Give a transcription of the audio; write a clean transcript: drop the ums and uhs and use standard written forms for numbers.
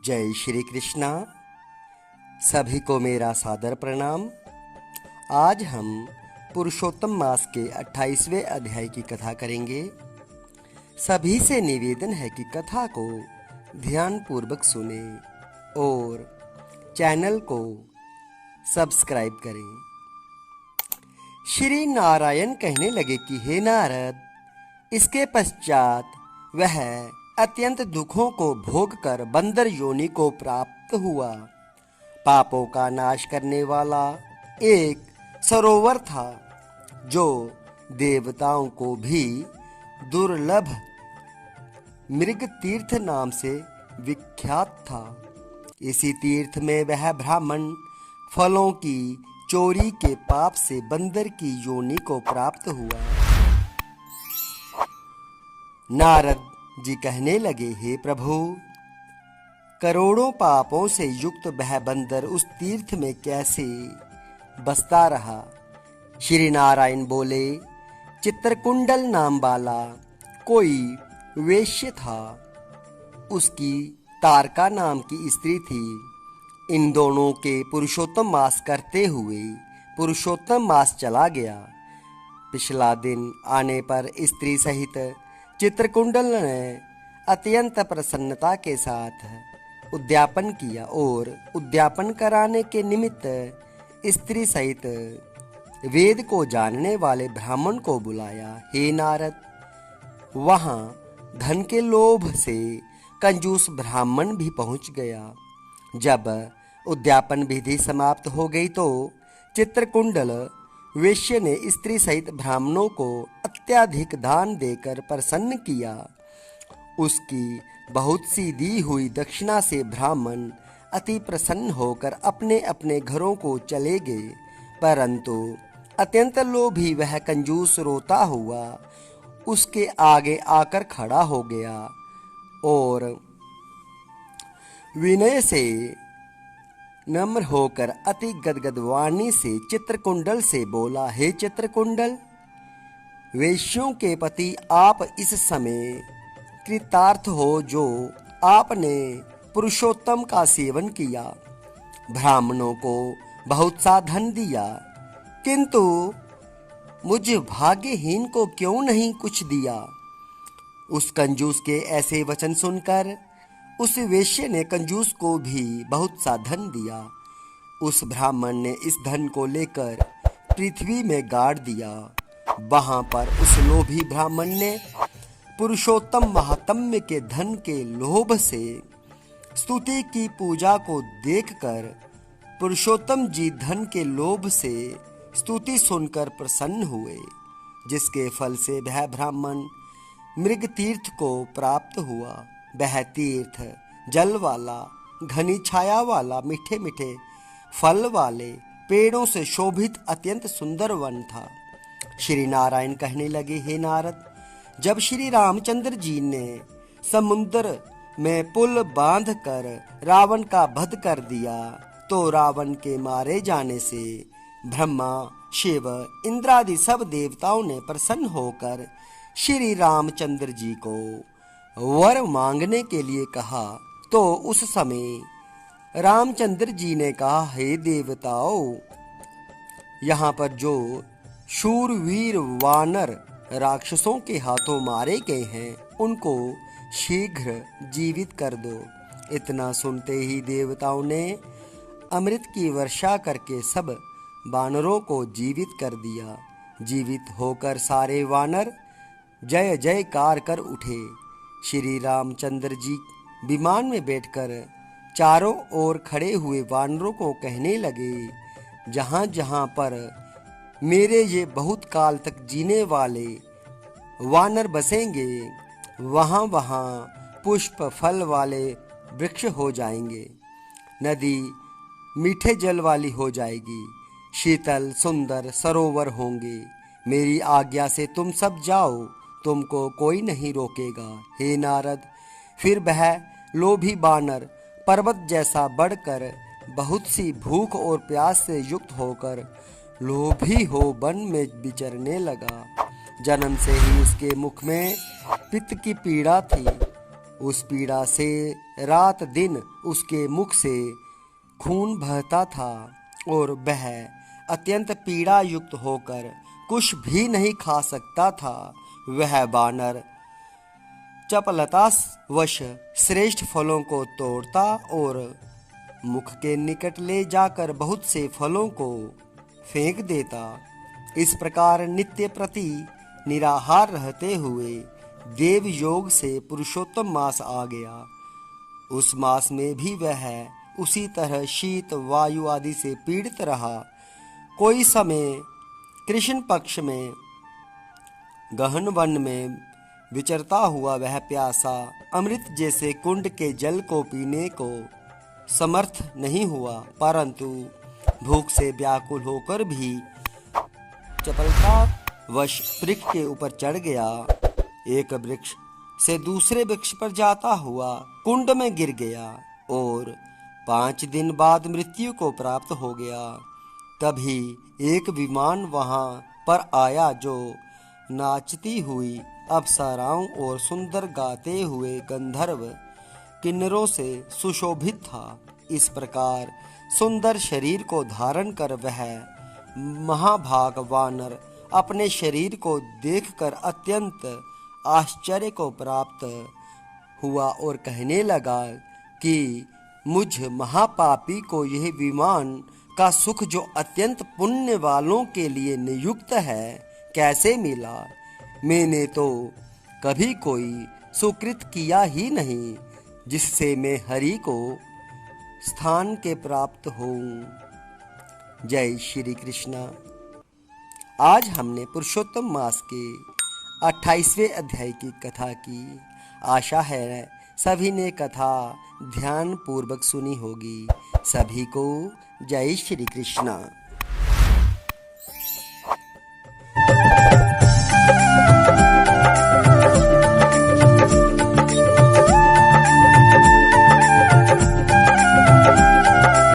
जय श्री कृष्णा। सभी को मेरा सादर प्रणाम। आज हम पुरुषोत्तम मास के 28वें अध्याय की कथा करेंगे। सभी से निवेदन है कि कथा को ध्यानपूर्वक सुने और चैनल को सब्सक्राइब करें। श्री नारायण कहने लगे कि हे नारद, इसके पश्चात वह अत्यंत दुखों को भोग कर बंदर योनि को प्राप्त हुआ। पापों का नाश करने वाला एक सरोवर था जो देवताओं को भी दुर्लभ मृग तीर्थ नाम से विख्यात था। इसी तीर्थ में वह ब्राह्मण फलों की चोरी के पाप से बंदर की योनि को प्राप्त हुआ। नारद जी कहने लगे, हे प्रभु, करोड़ों पापों से युक्त वह बंदर उस तीर्थ में कैसे बसता रहा। श्री नारायण बोले, चित्रकुंडल नाम वाला कोई वेश्य था। उसकी तारका नाम की स्त्री थी। इन दोनों के पुरुषोत्तम मास करते हुए पुरुषोत्तम मास चला गया। पिछला दिन आने पर स्त्री सहित चित्रकुंडल ने अत्यंत प्रसन्नता के साथ उद्यापन किया और उद्यापन कराने के निमित्त स्त्री सहित वेद को जानने वाले ब्राह्मण को बुलाया। हे नारद, वहां धन के लोभ से कंजूस ब्राह्मण भी पहुंच गया। जब उद्यापन विधि समाप्त हो गई तो चित्रकुंडल वेश्य ने स्त्री सहित ब्राह्मणों को अत्यधिक दान देकर प्रसन्न किया। उसकी बहुत सी दी हुई दक्षिणा से ब्राह्मण अति प्रसन्न होकर अपने अपने घरों को चले गए। परंतु अत्यंत लोभी वह कंजूस रोता हुआ उसके आगे आकर खड़ा हो गया और विनय से नम्र होकर अति गदगद वाणी से चित्रकुंडल से बोला, हे चित्रकुंडल, वेश्यों के पति आप इस समय कृतार्थ हो जो आपने पुरुषोत्तम का सेवन किया, ब्राह्मणों को बहुत सा धन दिया, किंतु मुझ भाग्यहीन को क्यों नहीं कुछ दिया। उस कंजूस के ऐसे वचन सुनकर उस वेश्य ने कंजूस को भी बहुत सा धन दिया। उस ब्राह्मण ने इस धन को लेकर पृथ्वी में गाड़ दिया। वहां पर उस लोभी ब्राह्मण ने पुरुषोत्तम महात्म्य के धन के लोभ से स्तुति की पूजा को देखकर पुरुषोत्तम जी धन के लोभ से स्तुति सुनकर प्रसन्न हुए, जिसके फल से वह ब्राह्मण मृग तीर्थ को प्राप्त हुआ। वह तीर्थ जल वाला, घनी छाया वाला, मीठे मीठे फल वाले पेड़ों से शोभित अत्यंत सुंदर वन था। श्री नारायण कहने लगे, हे नारद, जब श्री रामचंद्र जी ने समुद्र में पुल बांधकर रावण का वध कर दिया तो रावण के मारे जाने से ब्रह्मा, शिव, इंद्रादि सब देवताओं ने प्रसन्न होकर श्री रामचंद्र जी को वर मांगने के लिए कहा। तो उस समय रामचंद्र जी ने कहा, हे देवताओं, यहाँ पर जो शूरवीर वानर राक्षसों के हाथों मारे गए हैं उनको शीघ्र जीवित कर दो। इतना सुनते ही देवताओं ने अमृत की वर्षा करके सब वानरों को जीवित कर दिया। जीवित होकर सारे वानर जय जयकार कर उठे। श्री रामचंद्र जी विमान में बैठकर चारों ओर खड़े हुए वानरों को कहने लगे, जहाँ जहाँ पर मेरे ये बहुत काल तक जीने वाले वानर बसेंगे वहाँ वहाँ पुष्प फल वाले वृक्ष हो जाएंगे, नदी मीठे जल वाली हो जाएगी, शीतल सुंदर सरोवर होंगे। मेरी आज्ञा से तुम सब जाओ, तुमको कोई नहीं रोकेगा। हे नारद, फिर वह लोभी बानर पर्वत जैसा बढ़कर बहुत सी भूख और प्यास से युक्त होकर लोभी हो वन में विचरने लगा। जन्म से ही उसके मुख में पित्त की पीड़ा थी उस पीड़ा से रात दिन उसके मुख से खून बहता था और वह अत्यंत पीड़ा युक्त होकर कुछ भी नहीं खा सकता था। वह वानर चपलतावश श्रेष्ठ फलों को तोड़ता और मुख के निकट ले जाकर बहुत से फलों को फेंक देता। इस प्रकार नित्य प्रति निराहार रहते हुए देव योग से पुरुषोत्तम मास आ गया। उस मास में भी वह उसी तरह शीत वायु आदि से पीड़ित रहा। कोई समय कृष्ण पक्ष में गहन वन में विचरता हुआ वह प्यासा अमृत जैसे कुंड के जल को पीने को समर्थ नहीं हुआ, परंतु भूख से व्याकुल होकर भी चपलतावश वृक्ष के ऊपर चढ़ गया। एक वृक्ष से दूसरे वृक्ष पर जाता हुआ कुंड में गिर गया और 5 दिन बाद मृत्यु को प्राप्त हो गया। तभी एक विमान वहां पर आया जो नाचती हुई अप्सराओं और सुंदर गाते हुए गंधर्व किन्नरों से सुशोभित था। इस प्रकार सुंदर शरीर को धारण कर वह महाभाग वानर अपने शरीर को देखकर अत्यंत आश्चर्य को प्राप्त हुआ और कहने लगा कि मुझ महापापी को यह विमान का सुख जो अत्यंत पुण्य वालों के लिए नियुक्त है कैसे मिला। मैंने तो कभी कोई सुकृत किया ही नहीं जिससे मैं हरि को स्थान के प्राप्त होऊं। जय श्री कृष्ण। आज हमने पुरुषोत्तम मास के 28वें अध्याय की कथा की। आशा है सभी ने कथा ध्यान पूर्वक सुनी होगी। सभी को जय श्री कृष्ण।